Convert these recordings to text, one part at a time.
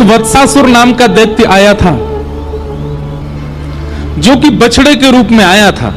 वत्सासुर नाम का दैत्य आया था, जो कि बछड़े के रूप में आया था।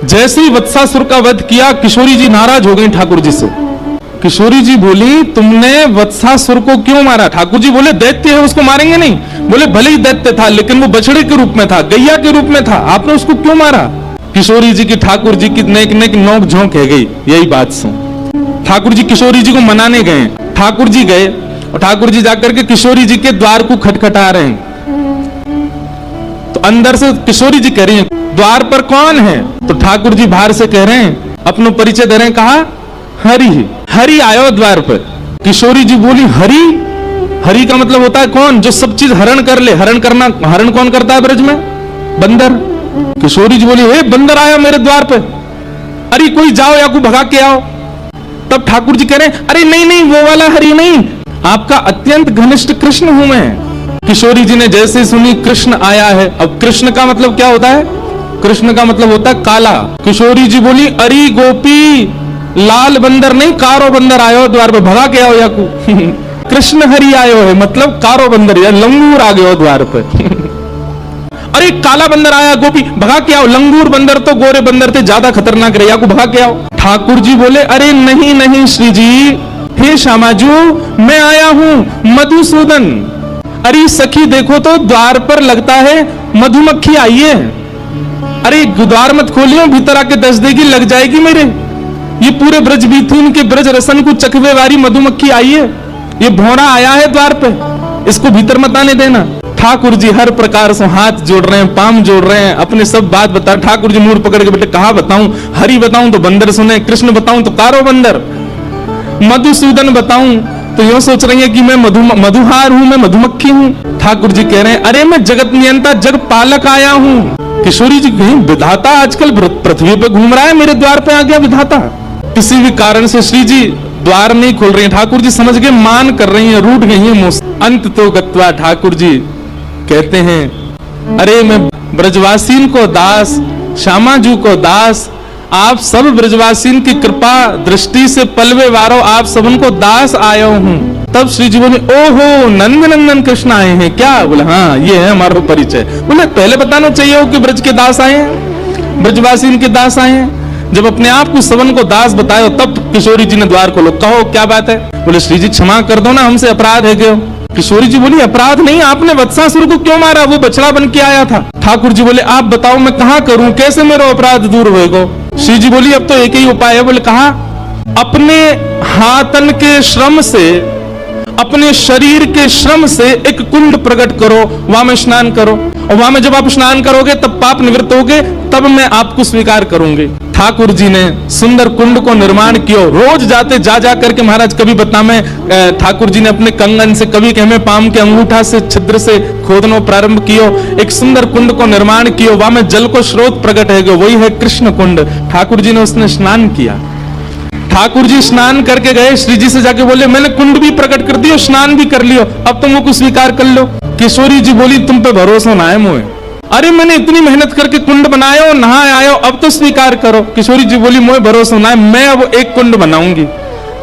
जैसे ही वत्सासुर का वध किया, किशोरी जी नाराज हो गई ठाकुर जी से। किशोरी जी बोली, तुमने वत्सासुर को क्यों मारा? ठाकुर जी बोले, दैत्य है, उसको मारेंगे नहीं। बोले, भले ही दैत्य था, लेकिन वो बछड़े के रूप में था, गैया के रूप में था, आपने उसको क्यों मारा? किशोरी जी की ठाकुर जी की नेक नेक नोक झोंक है गई। यही बात सुन, ठाकुर जी किशोरी जी को मनाने गए। ठाकुर जी गए और ठाकुर जी जाकर के किशोरी जी के द्वार को खटखटा रहे हैं। तो अंदर से किशोरी जी कह रही हैं, द्वार पर कौन है? तो ठाकुर जी बाहर से कह रहे हैं, अपनो परिचय दे रहे हैं, कहा हरि, हरि आयो द्वार पर। किशोरी जी बोली, हरि? हरि का मतलब होता है कौन? जो सब चीज हरण कर ले। हरण करना, हरण कौन करता है ब्रज में? बंदर। किशोरी जी बोली, हे बंदर आया मेरे द्वार पे, अरे कोई जाओ या को भगा के आओ। तब ठाकुर जी कह रहे हैं, अरे नहीं नहीं, वो वाला हरि नहीं, आपका अत्यंत घनिष्ठ कृष्ण हूं मैं। किशोरी जी ने जैसे सुनी कृष्ण आया है। अब कृष्ण का मतलब क्या होता है? कृष्ण का मतलब होता है काला। किशोरी जी बोली, अरे गोपी, लाल बंदर नहीं, कारो बंदर आयो द्वार पे, भगा के आओ या को। कृष्ण हरि आयो है, मतलब कारो बंदर या लंगूर आ गयो द्वार पे। अरे काला बंदर आया गोपी, भगा के आओ। लंगूर बंदर तो गोरे बंदर थे, ज्यादा खतरनाक रहे, या को भगा के आओ। ठाकुर जी बोले, अरे नहीं नहीं श्री जी, हे श्यामाजू, मैं आया हूं मधुसूदन। अरे सखी देखो तो द्वार पर लगता है मधुमक्खी आई है। अरे द्वार मत खोलियो, भीतर आके दस देगी, लग जाएगी मेरे। ये पूरे ब्रज बीथीन के ब्रज रसन को चखवे वाली मधुमक्खी आई है, ये भौरा आया है द्वार पे, इसको भीतर मत आने देना। ठाकुर जी हर प्रकार से हाथ जोड़ रहे हैं, पाम जोड़ रहे हैं, अपने सब बात बता। ठाकुर जी मुंह पकड़ के बेटे, कहा बताऊं? हरि बताऊं तो बंदर सुने, कृष्ण बताऊं तो कारो बंदर, मधुसूदन बताऊं तो यूं सोच रही है कि मैं मधुहार हूं, मैं मधुमक्खी हूं। ठाकुर जी कह रहे हैं, अरे मैं जगत नियंता, जग पालक आया हूं। किशोरी जी कहीं विधाता आजकल पृथ्वी पे घूम रहा है, मेरे द्वार पे आ गया विधाता। किसी भी कारण से श्री जी द्वार नहीं खोल रही हैं। ठाकुर जी समझ गए, मान कर रही हैं, रूठ गई हैं मुझसे। अंत तो गत्वा ठाकुर जी कहते हैं, अरे मैं ब्रजवासीन को दास, श्यामाजू को दास, आप सब ब्रजवासीन की कृपा दृष्टि से पलवे वारो, आप सब उनको दास आयो हूं। तब श्री जी बोले, ओहो नंद नंदन कृष्ण आए हैं क्या? बोले हाँ, ये है हमारा परिचय। बोले पहले बताना चाहिए हो कि ब्रज के दास आए हैं, ब्रजवासीन के दास आए हैं। जब अपने आप को सवन को दास बताए तब किशोरी जी ने द्वार खोलो। कहो क्या बात है? बोले श्री जी क्षमा कर दो ना, हमसे अपराध है क्यों? किशोरी जी बोली, अपराध नहीं, आपने वत्सासुर को क्यों मारा? वो बछड़ा बन के आया था। ठाकुर जी बोले, आप बताओ मैं कहाँ करूं, कैसे मेरा अपराध दूर होएगा? श्री जी बोली, अब तो एक ही उपाय है। बोले कहा? अपने हाथन के श्रम से, अपने शरीर के श्रम से एक कुंड प्रकट करो, वहां में स्नान करो, और वहां में जब आप स्नान करोगे तब पाप निवृत्त होगे, तब मैं आपको स्वीकार करूंगी। ठाकुर जी ने सुंदर कुंड को निर्माण किया। रोज जाते जा करके महाराज, कभी बता में ठाकुर जी ने अपने कंगन से, कभी कहमे पाम के अंगूठा से छिद्र से खोदना प्रारंभ किया, एक सुंदर कुंड को निर्माण किया। वहां में जल को स्रोत प्रकट है, वही है कृष्ण कुंड। ठाकुर जी ने उसने स्नान किया। ठाकुर जी स्नान करके गए, श्री जी से जाके बोले, मैंने कुंड भी प्रकट कर दियो, स्नान भी कर लियो, अब तुम वो स्वीकार कर लो। किशोरी जी बोली, तुम पे भरोसा ना है मुझे। अरे मैंने इतनी मेहनत करके कुंड बनाया, नहा आयो, अब तो स्वीकार करो। किशोरी जी बोली, मुझे भरोसा ना है, मैं अब एक कुंड बनाऊंगी।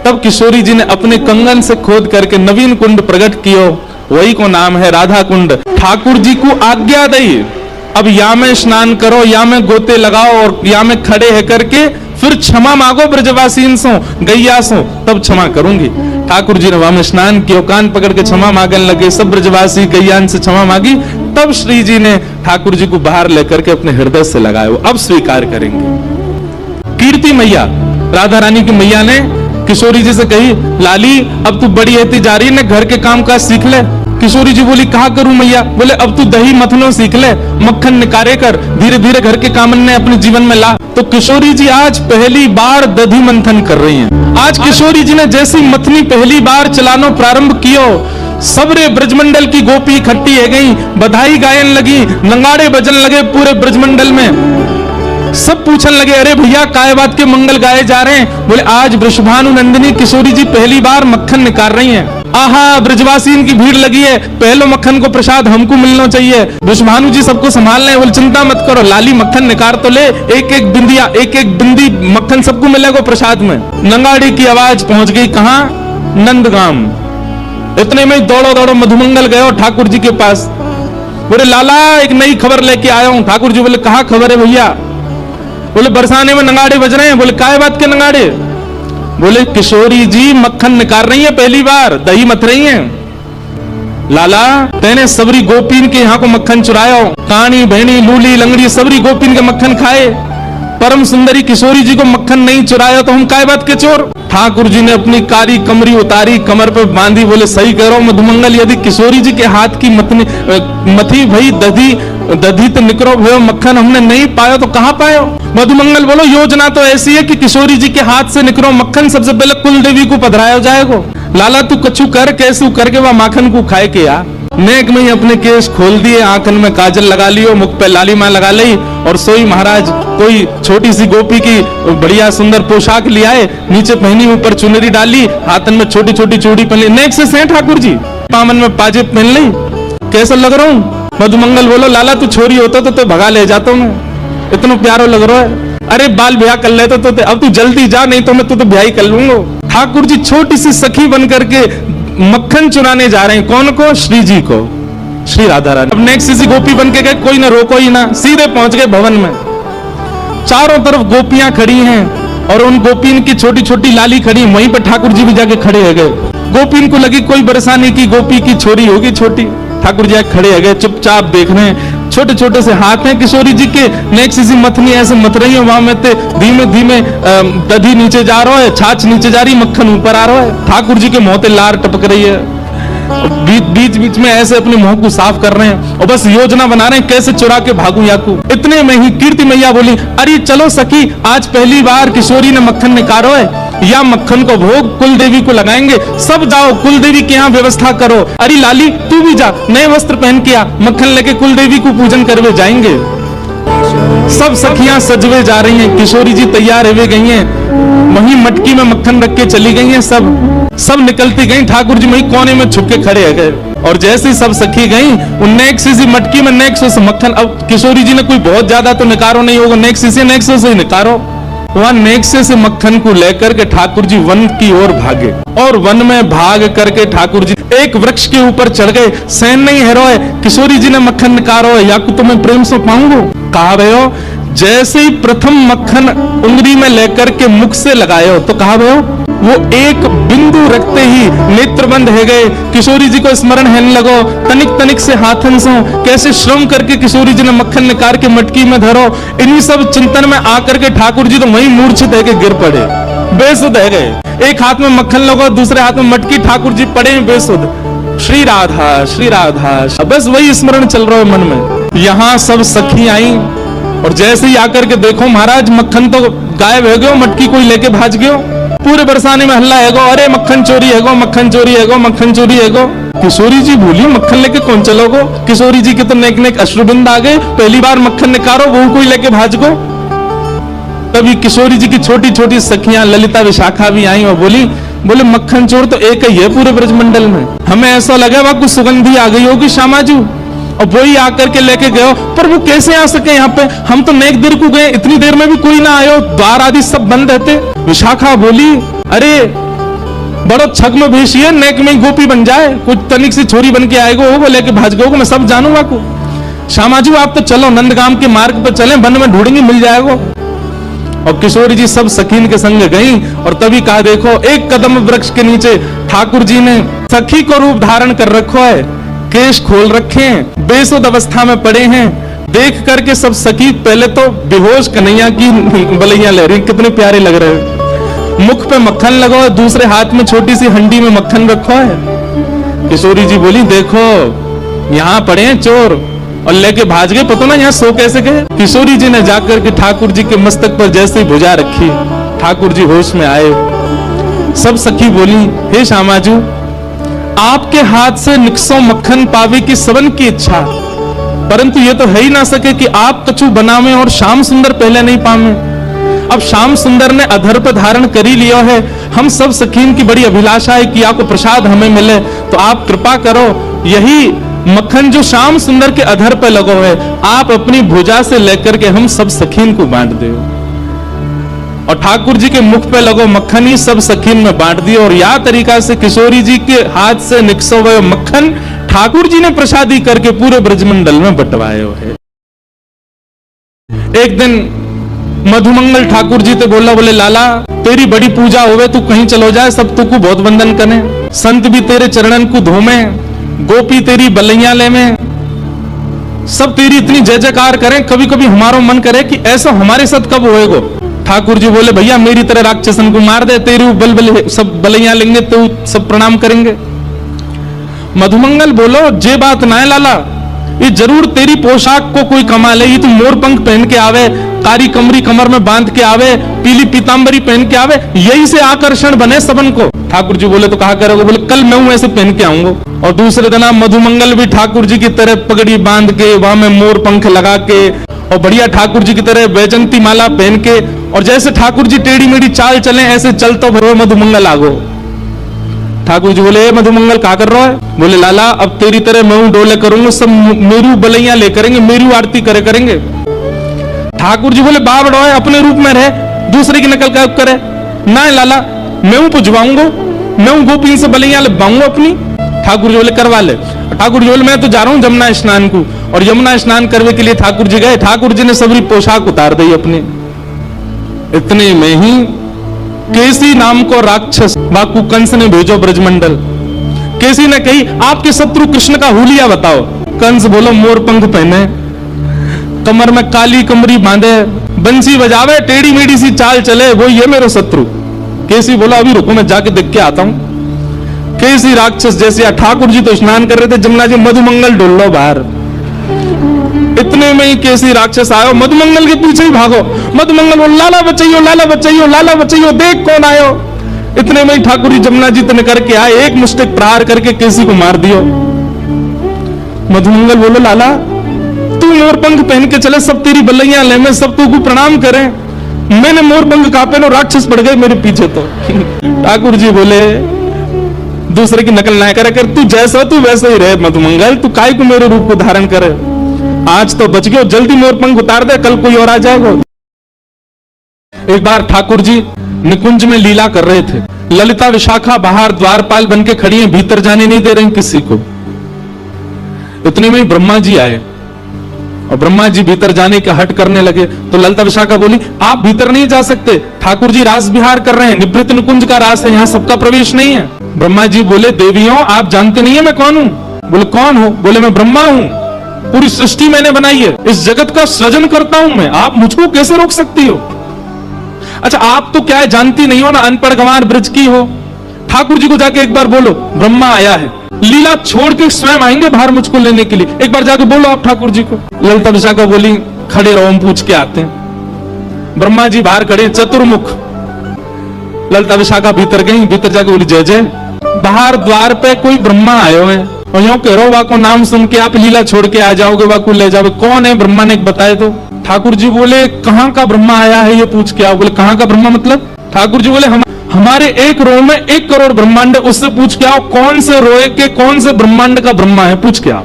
तब किशोरी जी ने अपने कंगन से खोद करके नवीन कुंड प्रकट कियो, वही को नाम है राधा कुंड। ठाकुर जी को आज्ञा दी, अब या में स्नान करो, या में गोते लगाओ, और या में खड़े है करके फिर क्षमा मांगो ब्रजवासीन सो, गैया सो, तब क्षमा करूंगी। ठाकुर जी ने वहां में स्नान किया, कान पकड़ के क्षमा मांगने लगे। सब ब्रजवासी गैयान से क्षमा मांगी। तब श्री जी ने ठाकुर जी को बाहर लेकर के अपने हृदय से लगाया, अब स्वीकार करेंगे। कीर्ति मैया, राधा रानी की मैया ने किशोरी जी से कही, लाली अब तू बड़ी होती जा रही, ने घर के काम काज सीख ले। किशोरी जी बोली, कहा करूं मैया? बोले अब तू दही मथनो सीख ले, मक्खन निकारे कर, धीरे धीरे घर के काम ने अपने जीवन में ला। तो किशोरी जी आज पहली बार दधी मंथन कर रही हैं। आज किशोरी जी ने जैसी मथनी पहली बार चलानो प्रारंभ कियो, सबरे ब्रजमंडल की गोपी इकट्ठी है गई, बधाई गायन लगी, नंगाड़े बजन लगे पूरे ब्रजमंडल में। सब पूछने लगे, अरे भैया काय बात के मंगल गाए जा रहे हैं? बोले आज वृषभानु नंदिनी किशोरी जी पहली बार मक्खन निकाल रही हैं। आहा, ब्रजवासीन की भीड़ लगी है, पहले मक्खन को प्रसाद हमको मिलना चाहिए। वृषभानु जी सबको संभाल रहे हैं। बोले चिंता मत करो, लाली मक्खन निकाल तो ले, एक एक बिंदिया, एक एक बिंदी मक्खन सबको मिलेगा प्रसाद में। नंगाड़ी की आवाज पहुंच गई कहां? नंदगाम। इतने में दौड़ो दौड़ो मधुमंगल गए ठाकुर जी के पास। बोले लाला एक नई खबर लेके आया हूं। ठाकुर जी बोले कहा खबर है भैया? बोले बरसाने में नगाड़े बज रहे हैं। बोले काय बात के नगाड़े? बोले किशोरी जी मक्खन निकाल रही है, पहली बार दही मथ रही है। लाला तेने सबरी गोपीन के यहाँ को मक्खन चुराया, कानी भेणी लूली लंगड़ी सबरी गोपीन के मक्खन खाए, परम सुंदरी किशोरी जी को मक्खन नहीं चुराया तो हम काय बात के चोर? ठाकुर जी ने अपनी कारी कमरी उतारी, कमर पे बांधी, बोले सही कह रहा हूं मधुमंगल, यदि किशोरी जी के हाथ की मथी भई दधी तो निकरो भयो मक्खन हमने नहीं पाया तो कहां पायो? मधुमंगल बोलो योजना तो ऐसी है कि किशोरी जी के हाथ से निकरो मक्खन सबसे पहले कुल देवी को पधराया जाएगा। लाला तू कछु कर कैसे करके वह माखन को खाए के या नेक में ही अपने केस खोल दिए, आंखन में काजल लगा लियो, मुख पे लाली मां लगा ली और सोई महाराज कोई छोटी सी गोपी की बढ़िया सुंदर पोशाक ले आए, नीचे पहनी ऊपर चुनरी डाली, हाथन में छोटी छोटी चूड़ी पहन ली, नेक से सेठ ठाकुर जी पामन में पाजे पहन ली, कैसा लग रहा हूं? मधुमंगल बोलो लाला तू छोरी होता तो भगा ले जाता मैं, इतना प्यारो लग रहा है। अरे बाल ब्याह कर लेते तो अब तू जल्दी जा, नहीं तो मैं तो ब्याह ही कर लूंगा। ठाकुर जी छोटी सी सखी बन करके मक्खन चुराने जा रहे हैं, कौन को? श्री जी को, श्री राधा रानी। अब नेक्स्ट किसी गोपी बन के गए, कोई ना रोको ही ना, सीधे पहुंच गए भवन में। चारों तरफ गोपियां खड़ी हैं और उन गोपीन की छोटी छोटी लाली खड़ी, वहीं पर ठाकुर जी भी जाके खड़े हो गए। गोपीन को लगी कोई बरसाने की गोपी की छोरी होगी छोटी, ठाकुर जी खड़े हो गए, चुपचाप देख रहे हैं। छोटे छोटे से हाथ हैं किशोरी जी के, नेक्स्ट सी मथनी ऐसे मत रही है, वहां में धीमे धीमे दधी नीचे जा रहा है, छाछ नीचे जा रही, मक्खन ऊपर आ रहा है। ठाकुर जी के मुंह पे लार टपक रही है, बीच बीच में ऐसे अपने मुंह को साफ कर रहे हैं और बस योजना बना रहे हैं कैसे चुरा के भागू याकू। इतने में ही कीर्ति मैया बोली, अरे चलो सखी, आज पहली बार किशोरी ने मक्खन निकालो है, या मक्खन को भोग कुल देवी को लगाएंगे, सब जाओ कुल देवी के यहाँ व्यवस्था करो। अरे लाली तू भी जा, नए वस्त्र पहन के आ, मक्खन लेके कुल देवी को पूजन करवे जाएंगे। सब सखियां सजवे जा रही हैं, किशोरी जी तैयार हुए गई हैं, वहीं मटकी में मक्खन रख के चली गई हैं, सब निकलती गई। ठाकुर जी वहीं कोने में छुप के खड़े हो गए और जैसे ही सब सखी गई, नेक्स्ट सी मटकी में नेक्स्ट से मक्खन, अब किशोरी जी ने कोई बहुत ज्यादा तो निकारो नहीं होगा, नेक्स्ट से निकारो। वहां नेक्से से मक्खन को लेकर के ठाकुर जी वन की ओर भागे और वन में भाग करके ठाकुर जी एक वृक्ष के ऊपर चढ़ गए। सैन नहीं है रोए, किशोरी जी ने मक्खन निकारो है, या को तुम्हें प्रेम से पाऊंगो। कहा भयो, जैसे ही प्रथम मक्खन उंगली में लेकर के मुख से लगायो तो कहा भयो, वो एक बिंदु रखते ही नेत्र बंद है गए। किशोरी जी को स्मरण है लगो, तनिक तनिक से हाथन से कैसे श्रम करके किशोरी जी ने मक्खन निकाल के मटकी में धरो। इन्हीं सब चिंतन में आकर के ठाकुर जी तो वहीं मूर्छित है के गिर पड़े, बेसुध है गए। एक हाथ में मक्खन लगो, दूसरे हाथ में मटकी, ठाकुर जी पड़े बेसुध। श्री राधा श्री राधा, बस वही स्मरण चल रहा है मन में। यहाँ सब सखी आई और जैसे ही आकर के देखो महाराज मक्खन तो गायब हो गयो, मटकी कोई लेके भाज गयो। पूरे बरसाने में हल्ला है गो, अरे मक्खन चोरी है गो, मक्खन चोरी है गो, मक्खन चोरी है गो। किशोरी जी बोली मक्खन लेके कौन चलोगो? किशोरी जी के तो नेक नेक अश्रुबिंद आ गए, पहली बार मक्खन निकारो वो कोई लेके भाज गो। तभी किशोरी जी की छोटी छोटी सखियां ललिता विशाखा भी आई और बोले मक्खन चोर तो एक ही है पूरे ब्रजमंडल में, हमें ऐसा लगा वहां कुछ सुगंधी आ गई होगी श्यामाजू और वही आकर के लेके गए, पर वो कैसे आ सके यहाँ पे? हम तो नेक देर को गए, इतनी देर में भी कोई ना आयो, द्वार आदि सब बंद रहते। विशाखा बोली, अरे बड़ो छग में भेषी है, नेक में गोपी बन जाए, कुछ तनिक सी छोरी बन के आएगो वो लेके भाज गो, मैं सब जानूंगा को। श्यामाजू आप तो चलो नंदगाम के मार्ग पर चले, वन में ढूंढेंगे मिल जाएगा। और किशोरी जी सब सखीन के संग गई और तभी कहा देखो एक कदम वृक्ष के नीचे ठाकुर जी ने सखी को रूप धारण कर रखो है, केश खोल रखे हैं, बेसुध अवस्था में पड़े हैं। देख करके सब सखी पहले तो बेहोश कन्हैया की बलैया ले रही, कितने प्यारे लग रहे हैं। मुख पे मक्खन लगो, दूसरे हाथ में छोटी सी हंडी में मक्खन रखो है। किशोरी जी बोली देखो यहाँ पड़े हैं चोर और लेके भाज गए, पता ना यहाँ सो कैसे गए। किशोरी जी ने जाकर के ठाकुर जी के मस्तक पर जैसे ही भुजा रखी, ठाकुर जी होश में आए। सब सखी बोली, हे श्यामाजू आपके हाथ से निकसो मक्खन पावे की सबन की इच्छा, परंतु ये तो है ही ना सके कि आप कछु बनावे और श्याम सुंदर पहले नहीं पावे। अब श्याम सुंदर ने अधर पर धारण कर ही लिया है, हम सब सखीन की बड़ी अभिलाषा है कि आपको प्रसाद हमें मिले, तो आप कृपा करो यही मक्खन जो श्याम सुंदर के अधर पे लगो है, आप अपनी भुजा से लेकर के हम सब सखीन को बांट दो। और ठाकुर जी के मुख पे लगो मक्खन ही सब सखीन में बांट दिया। और या तरीका से किशोरी जी के हाथ से निकसो हुए मक्खन ठाकुर जी ने प्रसादी करके पूरे ब्रजमंडल में बंटवाए है। एक दिन मधुमंगल ठाकुर जी तो बोले लाला तेरी बड़ी पूजा होवे, तू कहीं चलो जाए, सब तू को बहुत वंदन करे, संत भी तेरे चरणन को धोमे, गोपी तेरी बलैया ले में, सब तेरी इतनी जय जयकार करें, कभी कभी हमारो मन करे कि ऐसा हमारे साथ कब होएगो। ठाकुर जी बोले भैया मेरी तरह राक्षसन को मार दे, तेरी बल सब बलैया लेंगे तो सब प्रणाम करेंगे। मधुमंगल बोलो जे बात ना है लाला, ये जरूर तेरी पोशाक को कोई कमाल है, ये तो मोर पंख पहन के आवे, कारी कमरी कमर में बांध के आवे, पीली पीतांबरी पहन के आवे, यही से आकर्षण बने सबन को। ठाकुर जी बोले तो कहा करोगे? बोले कल मैं हूं ऐसे पहन के आऊंगा। और दूसरे दिन मधुमंगल भी ठाकुर जी की तरह पगड़ी बांध के, वहां में मोर पंख लगा के और बढ़िया ठाकुर जी की तरह वैजंती माला पहन के, और जैसे ठाकुर जी टेढ़ी मेढ़ी चाल चले ऐसे चलतो भरो मधुमंगल आगो। ठाकुर जी बोले मधुमंगल क्या कर रहा है? बोले लाला अब तेरी तरह मैं डोले करूंगा, सब मेरू बलैया ले करेंगे, मेरू आरती करे करेंगे। ठाकुर जी बोले बाप डोए अपने रूप में रहे, दूसरे की नकल क्या करे? ना लाला मैं पुजवाऊंगा, मैं गोपी से बलैया ले अपनी। ठाकुर जी बोले करवा ले। ठाकुर जी बोले मैं तो जा रहा हूं यमुना स्नान को, और यमुना स्नान करने के लिए ठाकुर जी गए। ठाकुर जी ने सबरी पोशाक उतार दी अपने। इतने में ही केसी नाम को राक्षस वाकु कंस ने भेजो ब्रजमंडल। केसी ने कही आपके शत्रु कृष्ण का हुलिया बताओ। कंस बोलो मोर पंख पहने, कमर में काली कमरी बांधे, बंसी बजावे, टेढ़ी मेढ़ी सी चाल चले, वो ये मेरा शत्रु। केसी बोला अभी रुको मैं जाके देख के आता हूं। केसी राक्षस जैसे ठाकुर जी तो स्नान कर रहे थे जमुना जी, मधुमंगल डोल लो बाहर। इतने में ही केसी राक्षस आयो, मधुमंगल के पीछे ही भागो। मधुमंगल बोल लाला बचाइयो, लाला बचाइयो, लाला बचाइयो, देख कौन आयो। इतने में ही ठाकुर जी जमुना जी तने करके आए, एक मुष्टिक प्रहार करके केसी को मार दियो। मधुमंगल बोलो लाला तू मोर पंख पहन के चले, सब तेरी बलैया ले में, सब तू को प्रणाम करें, मैंने मोर पंख कापे नो राक्षस पड़ गए मेरे पीछे। तो ठाकुर जी बोले दूसरे की नकल ना करे कर, तू जैसा तू वैसा ही रहे मधुमंगल, तू काय को मेरे रूप को धारण करे। आज तो बच गयो, जल्दी मोर पंख उतार दे, कल कोई और आ जाएगा। एक बार ठाकुर जी निकुंज में लीला कर रहे थे। ललिता विशाखा बाहर द्वारपाल बन के खड़ी हैं, भीतर जाने नहीं दे रहे किसी को। इतने में ब्रह्मा जी आए और ब्रह्मा जी भीतर जाने का हट करने लगे। तो ललिता विशाखा बोली आप भीतर नहीं जा सकते, ठाकुर जी रास विहार कर रहे हैं, निवृत्त निकुंज का रास है, यहाँ सबका प्रवेश नहीं है। ब्रह्मा जी बोले देवियों आप जानते नहीं है मैं कौन हूं? बोले कौन हो? बोले मैं ब्रह्मा हूं, पूरी सृष्टि मैंने बनाई है, इस जगत का सृजन करता हूं मैं, आप मुझको कैसे रोक सकती हो? अच्छा आप तो क्या है जानती नहीं हो ना, अनपढ़ गंवार ब्रज की हो। ठाकुर जी को जाके एक बार बोलो ब्रह्मा आया है, लीला छोड़ के स्वयं आएंगे बाहर मुझको लेने के लिए, एक बार जाके बोलो आप ठाकुर जी को। ललिता विशाखा बोली खड़े रहो हम पूछ के आते हैं। ब्रह्मा जी बाहर खड़े चतुर्मुख। ललिता विशाखा भीतर गई, भीतर जाके बोली जय जय। बाहर द्वार पे कोई ब्रह्मा आयो है और यूं कह रहा वाको नाम सुन के आप लीला छोड़ के आ जाओगे, वाको ले जाओगे। कौन है ब्रह्मा ने बताए तो। ठाकुर जी बोले कहां का ब्रह्मा आया है ये पूछ के आओ। बोले कहां का ब्रह्मा मतलब? ठाकुर जी बोले हमारे एक रोए में 1 करोड़ ब्रह्मांड, उससे पूछ के आओ कौन से रोए के कौन से ब्रह्मांड का ब्रह्मा है, पूछ के आओ।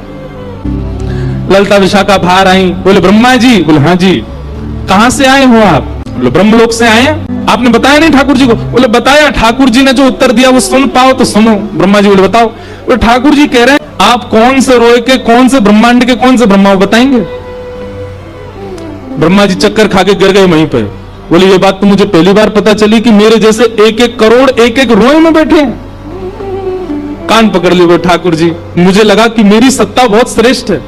ललिता विशाखा बाहर आई, बोले ब्रह्मा जी? बोले हाँ जी। कहां से आए हो आप? बोले ब्रह्मलोक से आए हैं। आपने बताया नहीं ठाकुर जी को? बोले बताया। ठाकुर जी ने जो उत्तर दिया वो सुन पाओ तो सुनो। ब्रह्मा जी बोले बताओ। बोले ठाकुर जी कह रहे हैं आप कौन से रोए के कौन से ब्रह्मांड के कौन से ब्रह्मा बताएंगे? ब्रह्मा जी चक्कर खा के गिर गए वहीं पे। बोले ये बात तो मुझे पहली बार पता चली कि मेरे जैसे 1-1 करोड़ 1-1 रोए में बैठे हैं। कान पकड़ लिए ठाकुर जी, मुझे लगा कि मेरी सत्ता बहुत श्रेष्ठ है,